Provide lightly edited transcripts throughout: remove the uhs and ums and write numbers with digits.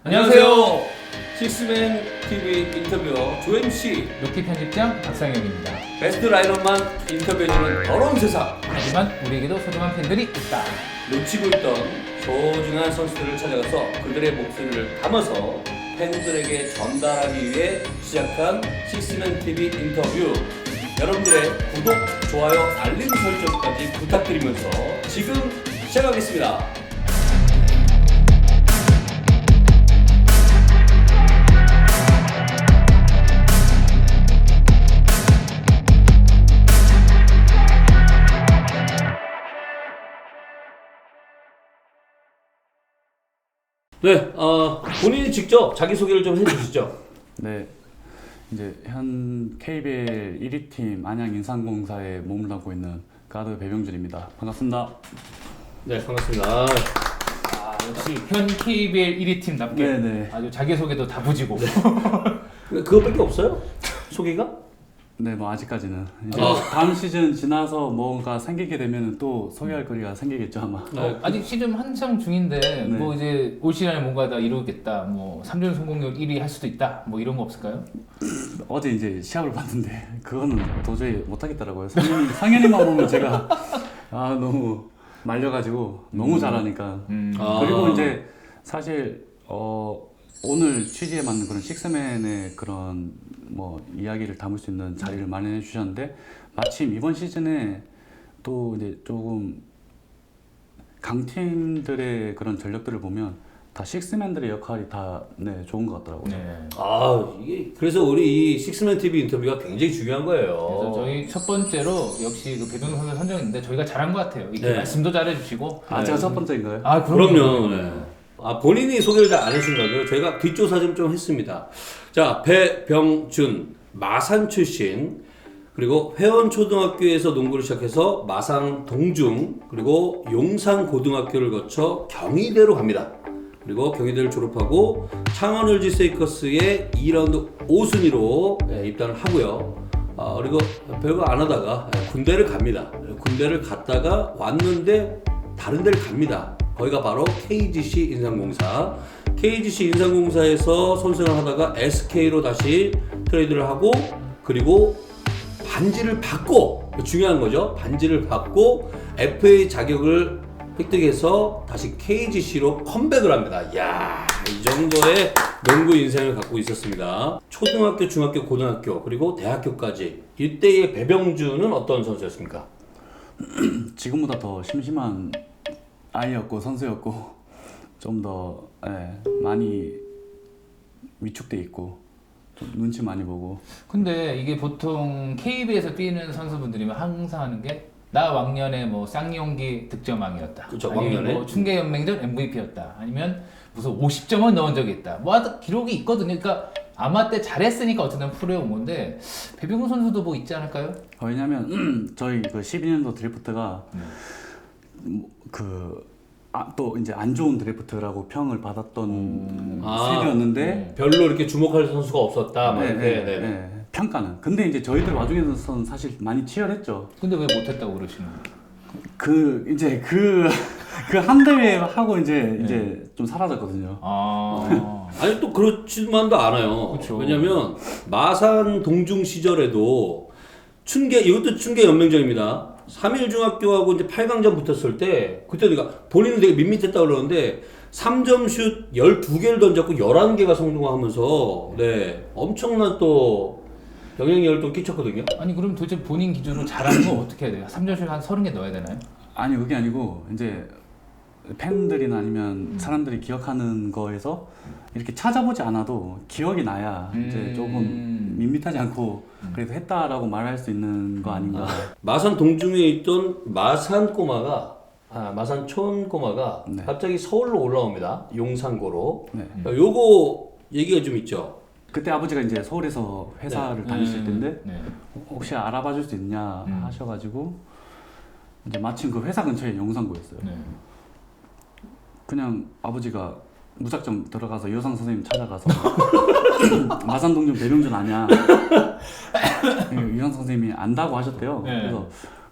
안녕하세요. 식스맨 TV 인터뷰어 조MC 루키 편집장 박상혁입니다. 베스트 라인업만 인터뷰해주는 더러운 세상. 하지만 우리에게도 소중한 팬들이 있다. 놓치고 있던 소중한 선수들을 찾아가서 그들의 목소리를 담아서 팬들에게 전달하기 위해 시작한 식스맨 TV 인터뷰. 여러분들의 구독, 좋아요, 알림 설정까지 부탁드리면서 지금 시작하겠습니다. 네, 본인이 직접 자기소개를 좀 해주시죠. 네, 이제 현 KBL 1위 팀 안양 인삼공사에 머물고 있는 가드 배병준입니다. 반갑습니다. 네, 반갑습니다. 역시 현 KBL 1위 팀답게 네네. 아주 자기소개도 다부지고. 근데 그것밖에 없어요? 소개가? 네, 뭐 아직까지는 이제 아. 다음 시즌 지나서 뭔가 생기게 되면 또 소개할 거리가 생기겠죠 아마. 아직 시즌 한창 중인데 네. 뭐 이제 올 시즌에 뭔가 다 이루겠다. 뭐 3전 성공률 1위 할 수도 있다. 뭐 이런 거 없을까요? 어제 이제 시합을 봤는데 그거는 도저히 못하겠더라고요. 상현이만 보면 제가 너무 말려가지고 너무 잘하니까. 그리고 이제 사실 오늘 취지에 맞는 그런 식스맨의 그런 뭐 이야기를 담을 수 있는 자리를 마련해 주셨는데 마침 이번 시즌에 또 이제 조금 강팀들의 그런 전력들을 보면 다 식스맨들의 역할이 다 좋은 것 같더라고요. 네. 이게 그래서 우리 이 식스맨 TV 인터뷰가 굉장히 중요한 거예요. 그래서 저희 첫 번째로 역시 그 배병준 선수 선정했는데 저희가 잘한 것 같아요. 이렇게 네. 말씀도 잘해주시고. 제가 첫 번째인가요? 그럼요. 네. 본인이 소개를 잘 안 해주신다고요? 저희가 뒷조사 좀 했습니다. 자, 배병준, 마산 출신, 그리고 회원초등학교에서 농구를 시작해서 마산 동중, 그리고 용산고등학교를 거쳐 경희대로 갑니다. 그리고 경희대를 졸업하고 창원 LG 세이커스의 2라운드 5순위로 입단을 하고요. 그리고 별거 안 하다가 군대를 갑니다. 군대를 갔다가 왔는데 다른 데를 갑니다. 거기가 바로 KGC 인삼공사. KGC 인삼공사에서 선수를 하다가 SK로 다시 트레이드를 하고, 그리고 반지를 받고, 중요한 거죠. 반지를 받고 FA 자격을 획득해서 다시 KGC로 컴백을 합니다. 이야, 이 정도의 농구 인생을 갖고 있었습니다. 초등학교, 중학교, 고등학교, 그리고 대학교까지. 이때의 배병준은 어떤 선수였습니까? 지금보다 더 심심한 아이였고 선수였고 좀 더 많이 위축돼 있고 좀 눈치 많이 보고. 근데 이게 보통 KB에서 뛰는 선수분들이면 항상 하는 게 나 왕년에 뭐 쌍용기 득점왕이었다. 그쵸, 아니면 왕년에. 뭐 충계연맹전 MVP였다. 아니면 무슨 50점은 넣은 적이 있다. 뭐 하여튼 기록이 있거든요. 그러니까 아마 때 잘했으니까 어쨌든 프로에 온 건데 배병준 선수도 뭐 있지 않을까요? 왜냐면 저희 그 12년도 드래프트가 또 이제 안 좋은 드래프트라고 평을 받았던 세대였는데 별로 이렇게 주목할 선수가 없었다. 네, 평가는. 근데 이제 저희들 와중에서는 사실 많이 치열했죠. 근데 왜 못했다고 그러시는 거예요? 이제 그 한 대회 하고 이제 좀 사라졌거든요. 아니 또 그렇지만도 않아요. 그쵸. 왜냐면 마산 동중 시절에도 이것도 춘계 연맹전입니다. 3일중학교하고 이제 8강전 붙었을 때 그때 그러니까 본인은 되게 밋밋했다고 그러는데 3점 슛 12개를 던졌고 11개가 성공하면서 엄청난 또 영향력을 또 끼쳤거든요. 아니 그럼 도대체 본인 기준으로 잘하는 거 어떻게 해야 돼요? 3점슛 한 30개 넣어야 되나요? 아니 그게 아니고 이제 팬들이나 아니면 사람들이 기억하는 거에서 이렇게 찾아보지 않아도 기억이 나야 이제 조금 밋밋하지 않고 그래도 했다라고 말할 수 있는 거 아닌가. 마산 동중에 있던 마산 촌 꼬마가 네. 갑자기 서울로 올라옵니다. 용산고로. 네. 요거 얘기가 좀 있죠. 그때 아버지가 이제 서울에서 회사를 다니실 텐데 네. 혹시 알아봐 줄 수 있냐 하셔가지고 이제 마침 그 회사 근처에 용산고였어요. 네. 그냥 아버지가 무작정 들어가서 유상 선생님 찾아가서 마산동중 배병준 아냐? 유상 선생님이 안다고 하셨대요. 네. 그래서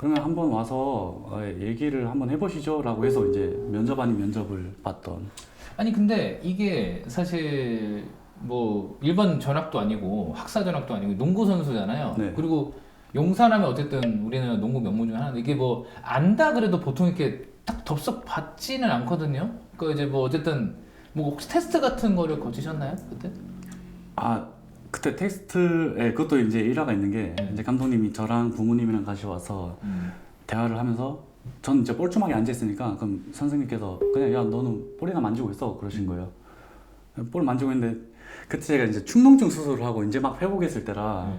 그러면 한번 와서 얘기를 한번 해보시죠라고 해서 이제 면접 아닌 면접을 봤던. 아니 근데 이게 사실 뭐 일반 전학도 아니고 학사 전학도 아니고 농구 선수잖아요. 네. 그리고 용산하면 어쨌든 우리나라 농구 명문 중 하나인데 이게 뭐 안다 그래도 보통 이렇게 딱 덥석 받지는 않거든요. 그 이제 뭐 어쨌든 뭐 혹시 테스트 같은 거를 거치셨나요 그때? 아 그때 텍스트에 그것도 이제 일화가 있는 게 이제 감독님이 저랑 부모님이랑 같이 와서 대화를 하면서 전 이제 뻘쭘하게 앉아 있으니까 그럼 선생님께서 그냥 야 너는 볼이나 만지고 있어 그러신 거예요. 볼 만지고 있는데 그때 제가 이제 축농증 수술을 하고 이제 막 회복했을 때라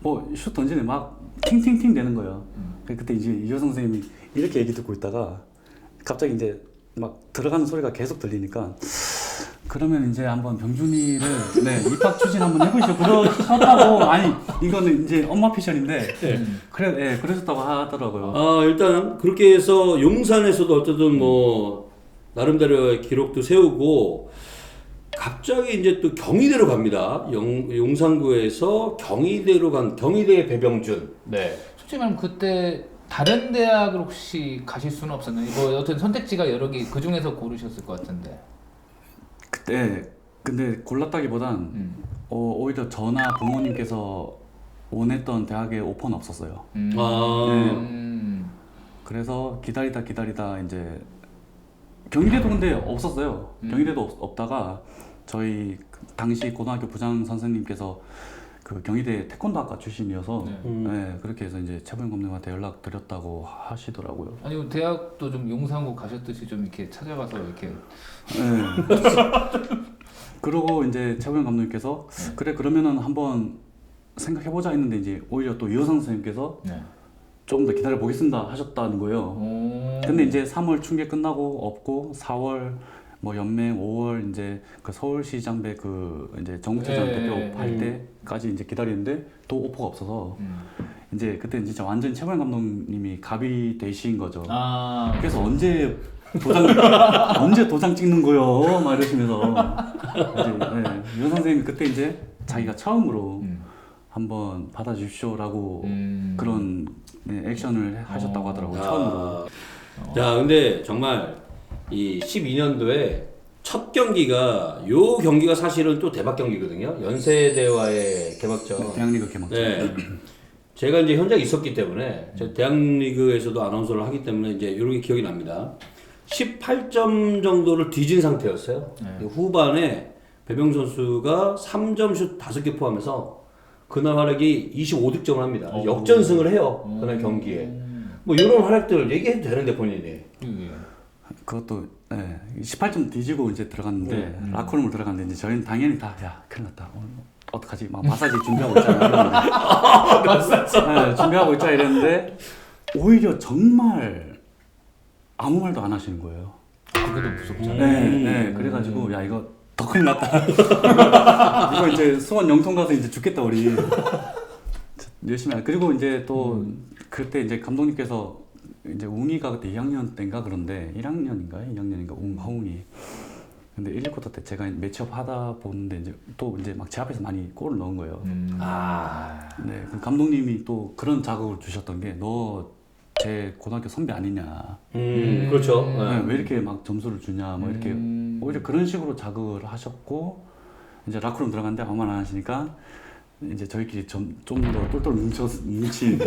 뭐 슛 던지는데 막 팅팅팅 되는 거예요. 그때 이제 이호 선생님이 이렇게 얘기 듣고 있다가 갑자기 이제 막 들어가는 소리가 계속 들리니까 그러면 이제 한번 병준이를 입학 추진 한번 해보시죠. 그러셨다고. 아니 이거는 이제 엄마 피셜인데 그러셨다고 하더라고요. 아, 일단 그렇게 해서 용산에서도 어쨌든 뭐 나름대로의 기록도 세우고 갑자기 이제 또 경희대로 갑니다. 용산구에서 경희대로 간 경희대의 배병준. 네. 솔직히 말하면 그때 다른 대학을 혹시 가실 수는 없었나요? 뭐 어떤 선택지가 여러 개 그 중에서 고르셨을 것 같은데. 그때 근데 골랐다기보단 오히려 저나 부모님께서 원했던 대학에 오퍼는 없었어요. 그래서 기다리다 이제 경희대도 근데 없었어요. 경희대도 없다가 저희 당시 고등학교 부장 선생님께서 그 경희대 태권도학과 출신이어서 그렇게 해서 이제 최보영 감독님한테 연락 드렸다고 하시더라고요. 아니 대학도 좀 용산고 가셨듯이 좀 이렇게 찾아가서 이렇게. 그러고 이제 최보영 감독님께서 그래 그러면은 한번 생각해보자 했는데 이제 오히려 또 이호상 선생님께서 조금 더 기다려 보겠습니다 하셨다는 거예요. 근데 이제 3월 춘계 끝나고 없고 4월 뭐 연맹 5월 이제 그 서울시장배 그 이제 전국체전 대표 할 때까지 이제 기다리는데 또 오퍼가 없어서 이제 그때 진짜 완전 최보영 감독님이 갑이 되신 거죠. 그래서 언제 도장 찍는 거요? 막 이러시면서 이제 유 선생님이 그때 이제 자기가 처음으로 한번 받아주십시오라고 그런 액션을 하셨다고 하더라고요. 처음으로. 자, 근데 정말 이 12년도에 첫 경기가 요 경기가 사실은 또 대박 경기거든요. 연세대와의 개막전. 대학리그 개막전. 네. 제가 이제 현장에 있었기 때문에 제가 대학리그에서도 아나운서를 하기 때문에 이제 이런 게 기억이 납니다. 18점 정도를 뒤진 상태였어요. 후반에 배병 선수가 3점 슛 5개 포함해서 그날 활약이 25득점을 합니다. 역전승을 해요. 그날 경기에. 뭐 이런 활약들 얘기해도 되는데 본인이. 그것도 18점 뒤지고 이제 들어갔는데 라커룸을 들어갔는데 이제 저희는 당연히 다 야 큰일 났다 오늘 어떡하지 막 마사지 준비하고 있잖아. 마사지 준비하고 있자 이랬는데 오히려 정말 아무 말도 안 하시는 거예요. 그게도 무섭잖아요. 그래가지고 야 이거 더 큰일 났다. 이거 이제 수원 영통 가서 이제 죽겠다 우리. 열심히 하. 그리고 이제 또 그때 이제 감독님께서 이제 웅이가 그때 2학년 때인가 그런데 2학년인가 허웅이. 근데 1, 2쿼터 때 제가 매치업 하다 보는데 이제 또 이제 막 제 앞에서 많이 골을 넣은 거예요. 네, 그 감독님이 또 그런 자극을 주셨던 게 너 제 고등학교 선배 아니냐. 그렇죠. 왜 이렇게 막 점수를 주냐. 뭐 이렇게 오히려 그런 식으로 자극을 하셨고 이제 라커룸 들어갔는데 아무 말 안 하시니까. 이제 저희끼리 좀 더 똘똘 뭉치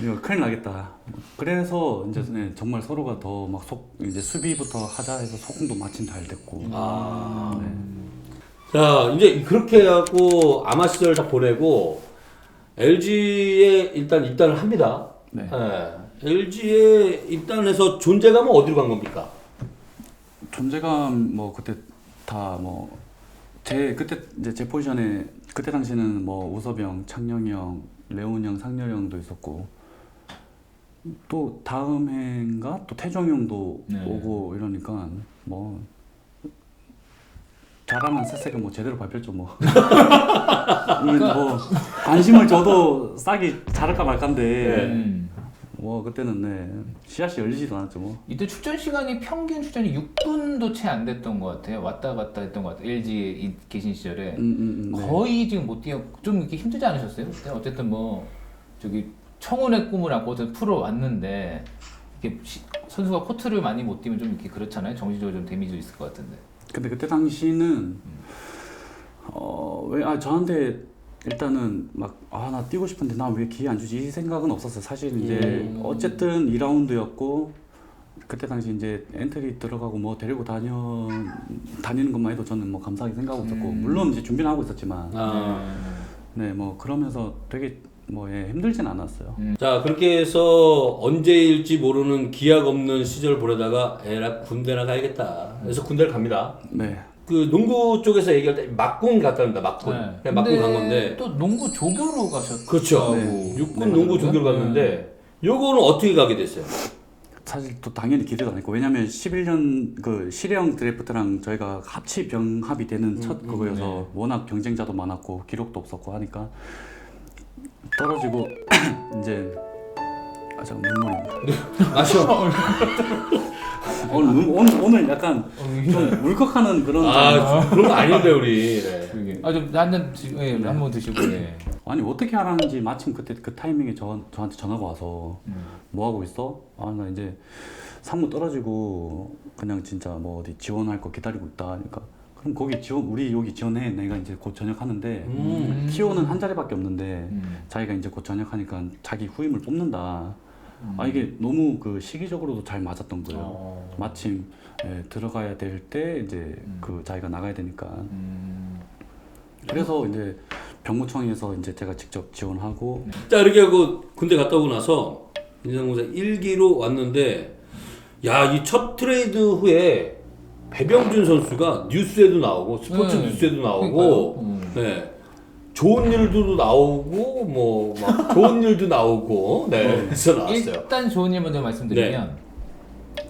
이거 큰일 나겠다. 그래서 이제 정말 서로가 더 막 이제 수비부터 하자 해서 소통도 마침 잘 됐고. 자, 이제 그렇게 해갖고 아마 시절 다 보내고 LG에 일단 입단을 합니다. LG에 입단해서 존재감은 어디로 간 겁니까? 존재감 뭐 그때 다 뭐 그때 이제 제 포지션에 그때 당시는 뭐 우섭영, 창영이 형, 레온 형, 상렬 형도 있었고 또 다음 해인가 또 태종 형도 오고 이러니까 뭐 잘하면 새색은 뭐 제대로 밟혔죠 뭐. 뭐 관심을 줘도 싹이 자랄까 말까인데 뭐 그때는 씨앗이 열리지도 않았죠 뭐. 이때 출전 시간이 평균 출전이 6분도 채 안 됐던 것 같아요. 왔다 갔다 했던 것 같아요. LG에 계신 시절에 거의 지금 못 뛰어 좀 이렇게 힘들지 않으셨어요? 그때 어쨌든 뭐 저기 청운의 꿈을 안고 프로 왔는데 이게 선수가 코트를 많이 못 뛰면 좀 이렇게 그렇잖아요. 정신적으로 좀 데미지 있을 것 같은데. 근데 그때 당시는 왜 저한테 일단은 막 나 뛰고 싶은데 나 왜 기회 안 주지 이 생각은 없었어요. 사실 이제 어쨌든 2라운드였고 그때 당시 이제 엔트리 들어가고 뭐 데리고 다니는 것만 해도 저는 뭐 감사하게 생각하고 있었고 물론 이제 준비는 하고 있었지만 네 뭐 그러면서 되게 힘들진 않았어요. 자, 그렇게 해서 언제일지 모르는 기약 없는 시절 보내다가 에라 군대나 가야겠다. 그래서 군대를 갑니다. 네. 그 농구 쪽에서 얘기할 때 막군 갔다는다. 막군. 네. 그냥 막군 간 건데. 또 농구 조교로 가셨고. 그렇죠. 네. 육군 농구 조교를 갔는데 요거는 어떻게 가게 됐어요? 사실 또 당연히 기대도 안 했고 왜냐면 11년 그 실형 드래프트랑 저희가 합치 병합이 되는 첫 그거여서 워낙 경쟁자도 많았고 기록도 없었고 하니까 떨어지고 이제 잠깐 눈물입니다. 마셔. 오늘 약간 좀 울컥하는 그런 그런 거 아닌데 우리. 네. 한잔 한번 드시고. 네. 아니 어떻게 하라는지 마침 그때 그 타이밍에 저한테 전화가 와서 뭐 하고 있어? 나 이제 상무 떨어지고 그냥 진짜 뭐 어디 지원할 거 기다리고 있다 하니까 그럼 거기 우리 여기 지원해. 내가 이제 곧 전역하는데 티오는 한 자리밖에 없는데 자기가 이제 곧 전역하니까 자기 후임을 뽑는다. 이게 너무 그 시기적으로도 잘 맞았던 거예요. 마침 들어가야 될 때 이제 그 자기가 나가야 되니까. 그래서 이제 병무청에서 이제 제가 직접 지원하고. 자, 이렇게 하고 군대 갔다 오고 나서 인상공사 1기로 왔는데 야, 이 첫 트레이드 후에 배병준 선수가 뉴스에도 나오고 스포츠 뉴스에도 나오고 네. 좋은 일도 나오고 뭐 막 좋은 일도 나오고 네. 그래서 나왔어요. 일단 좋은 일 먼저 말씀드리면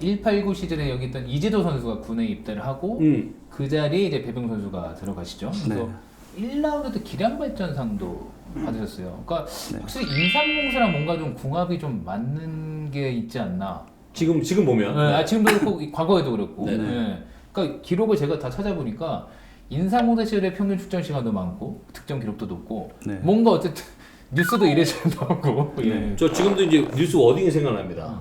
189 시즌에 여기 있던 이재도 선수가 군에 입대를 하고 그 자리에 이제 배병 선수가 들어가시죠. 그래서 1라운드 때 기량발전상도 받으셨어요. 그러니까 확실히 인삼공사랑 뭔가 좀 궁합이 좀 맞는 게 있지 않나. 지금 보면 네. 지금도 그렇고 과거에도 그랬고. 네. 그러니까 기록을 제가 다 찾아보니까 인삼공사 시절에 평균 출전 시간도 많고 득점 기록도 높고 뭔가 어쨌든 뉴스도 이래저래 나오고. 저 지금도 이제 뉴스 워딩이 생각납니다.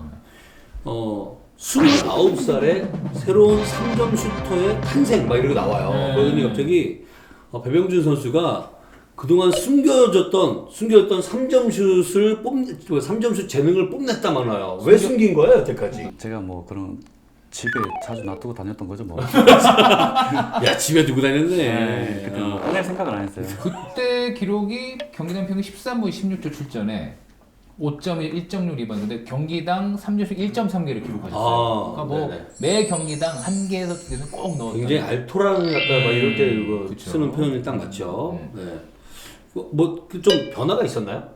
29살에 새로운 3점 슈터의 탄생 막 이렇게 나와요. 그러더니 갑자기 배병준 선수가 그동안 숨겨졌던 3점 슛 재능을 뽐냈다 막 나요. 왜 숨긴 거예요, 여태까지? 제가 뭐 그런 집에 자주 놔두고 다녔던 거죠 뭐. 야, 집에 두고 다녔네. 그때 뭐 꺼낼 생각을 안 했어요. 그때 기록이 경기당 평균 13분 16초 출전에 5.1, 1.6 리바운드. 근데 경기당 3점씩 1.3개를 기록하셨어요. 그러니까 뭐 매 경기당 한 개에서 두 개는 꼭 넣었다. 굉장히 알토란 같다 막 이럴 때 이거 쓰는 표현이 딱 맞죠. 뭐 좀 변화가 있었나요?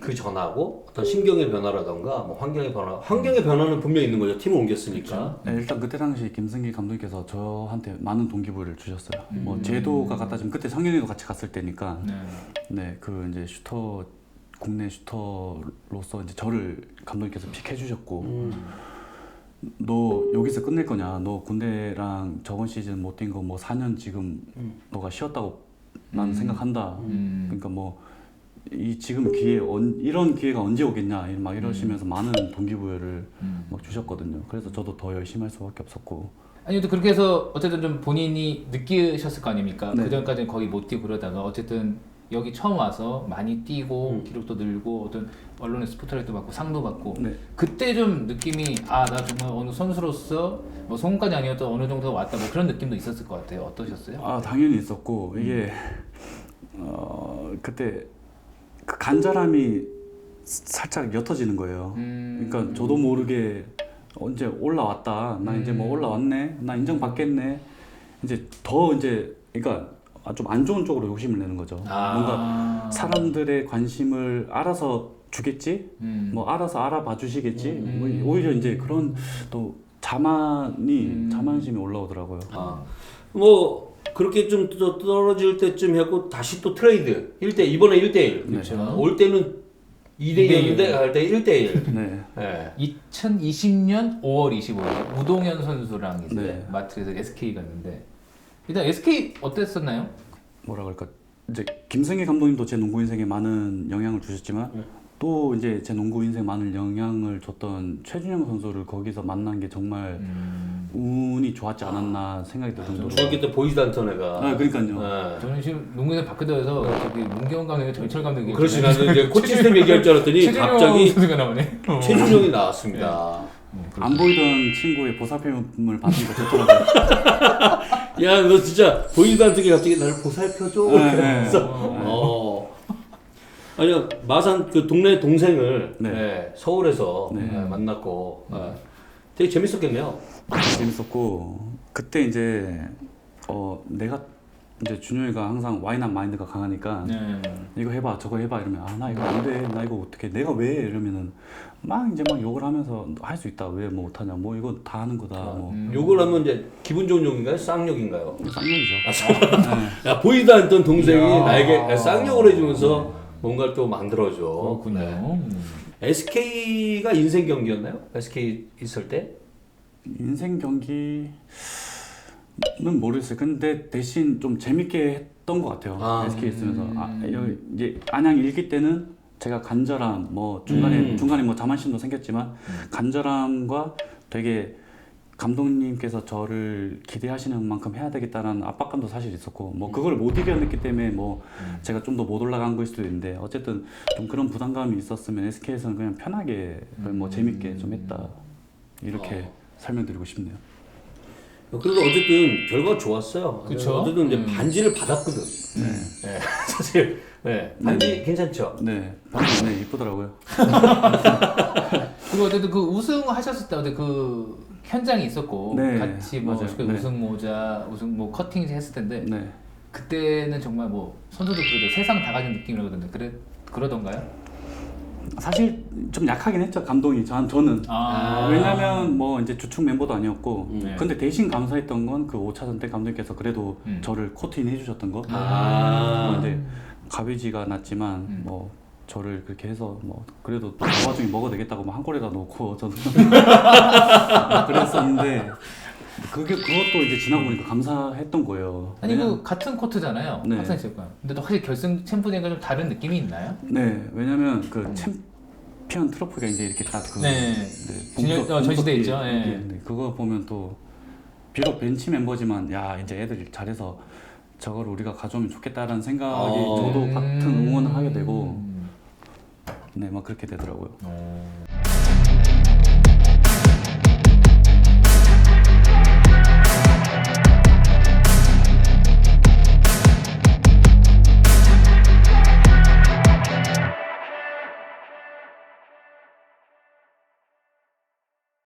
그 전하고 어떤 심경의 변화라던가 뭐 환경의 변화는 분명히 있는 거죠. 팀을 옮겼으니까. 네, 일단 그때 당시 김승기 감독님께서 저한테 많은 동기부여를 주셨어요. 뭐 제도가 갖다 주면 그때 상현이도 같이 갔을 때니까 그 이제 국내 슈터로서 이제 저를 감독님께서 픽해 주셨고 너 여기서 끝낼 거냐? 너 군대랑 저번 시즌 못 뛴 거 뭐 4년 지금 너가 쉬었다고 나는 생각한다. 그러니까 뭐 이 지금 이런 기회가 언제 오겠냐 막 이러시면서 많은 동기부여를 막 주셨거든요. 그래서 저도 더 열심히 할 수밖에 없었고. 아니 또 그렇게 해서 어쨌든 좀 본인이 느끼셨을 거 아닙니까? 그 전까지는 거의 못 뛰고 그러다가 어쨌든 여기 처음 와서 많이 뛰고 기록도 늘고 어떤 언론의 스포트라이트 받고 상도 받고 그때 좀 느낌이 나 정말 어느 선수로서 뭐 성공까지 아니어도 어느 정도 왔다 뭐 그런 느낌도 있었을 것 같아요. 어떠셨어요? 당연히 있었고 이게 그때 그 간절함이 살짝 옅어지는 거예요. 그러니까 저도 모르게 언제 올라왔다. 나 이제 뭐 올라왔네. 나 인정받겠네. 이제 더 이제 그러니까 좀 안 좋은 쪽으로 욕심을 내는 거죠. 뭔가 사람들의 관심을 알아서 주겠지, 뭐 알아서 알아봐 주시겠지. 뭐 오히려 이제 그런 또 자만심이 올라오더라고요. 뭐 그렇게 좀 떨어질 때쯤 하고 다시 또 트레이드 이번에 1대1. 그렇죠. 올 때는 2대1인데 갈 때 1대1. 2020년 5월 25일 우동현 선수랑 이제 마트에서 SK 갔는데 일단 SK 어땠었나요? 뭐라 그럴까 이제 김승희 감독님도 제 농구 인생에 많은 영향을 주셨지만 또 이제 제 농구 인생 많은 영향을 줬던 최준영 선수를 거기서 만난 게 정말 운이 좋았지 않았나 생각이 들 정도로. 중학교 때 보이지도 않던 애가. 아, 그러니까요. 네. 저는 지금 농구장 바뀌어서 저기 문경원 감독이 전철 감독이. 그렇지, 나는 이제 코치 시스템 얘기할 줄 알았더니 갑자기 선수가 나오네. 최준영이 나왔습니다. 안 보이던 친구의 보살핌을 받는 게 좋더라고요. 야, 너 진짜 보이지도 않던 게 갑자기 나를 보살펴줘. 네, 그래서 아니요, 마산 그 동네 동생을 네. 네, 서울에서 네. 만났고 되게 재밌었겠네요. 재밌었고 그때 이제 내가 이제 준영이가 항상 와이난 마인드가 강하니까 네. 이거 해봐 저거 해봐 이러면 아 나 이거 안 돼 나 이거 어떻게 내가 왜 이러면은 막 이제 막 욕을 하면서 할 수 있다 왜 뭐 못하냐 뭐 이거 다 하는 거다 뭐 욕을 하면 이제 기분 좋은 욕인가요? 쌍욕인가요? 쌍욕이죠. 야, 보이지도 않던 동생이 이야. 나에게 쌍욕을 해주면서 뭔가를 또 만들어줘. 그렇군요. 네. SK가 인생 경기였나요? SK 있을 때? 인생 경기는 모르겠어요. 근데 대신 좀 재밌게 했던 것 같아요. SK 있으면서 여기 이제 안양 일기 때는 제가 간절함 뭐 중간에 뭐 자만심도 생겼지만 간절함과 되게 감독님께서 저를 기대하시는 만큼 해야 되겠다는 압박감도 사실 있었고 뭐 그걸 못 이겨냈기 때문에 뭐 제가 좀 더 못 올라간 거일 수도 있는데 어쨌든 좀 그런 부담감이 있었으면 SK에서는 그냥 편하게 뭐 재밌게 좀 했다 이렇게 설명드리고 싶네요. 그래도 어쨌든 결과가 좋았어요. 그쵸? 어쨌든 이제 반지를 받았거든. 네. 사실 네. 반지 괜찮죠? 네, 반지 네 이쁘더라고요. 그리고 어쨌든 그 우승하셨을 때 어때 그 현장이 있었고 네, 같이 뭐 맞아요. 그 네. 우승 모자, 우승 뭐 커팅 했을 텐데 네. 그때는 정말 뭐 선수들 그래도 세상 다 가진 느낌이라고 그러던데 그러던가요? 사실 좀 약하긴 했죠 감독이 저는. 왜냐면 뭐 이제 주축 멤버도 아니었고 네. 근데 대신 감사했던 건 그 5차전 때 감독님께서 그래도 저를 코트인 해주셨던 거. 뭐 이제 가위지가 났지만 뭐 저를 그렇게 해서 뭐 그래도 또 그 와중에 먹어도 되겠다고 뭐 한 골에다 넣고 저는 그랬었는데 그것도 이제 지나고 보니까 감사했던 거예요. 아니 그 같은 코트잖아요. 네. 학생체육관. 근데 또 확실히 결승 챔프전과 좀 다른 느낌이 있나요? 네, 왜냐면 그 챔피언 트로피가 이제 이렇게 딱 그 네. 전시돼 있죠. 네. 그거 보면 또 비록 벤치 멤버지만 야 이제 애들 잘해서 저걸 우리가 가져오면 좋겠다라는 생각이 저도 같은 응원을 하게 되고 네, 막 그렇게 되더라고요.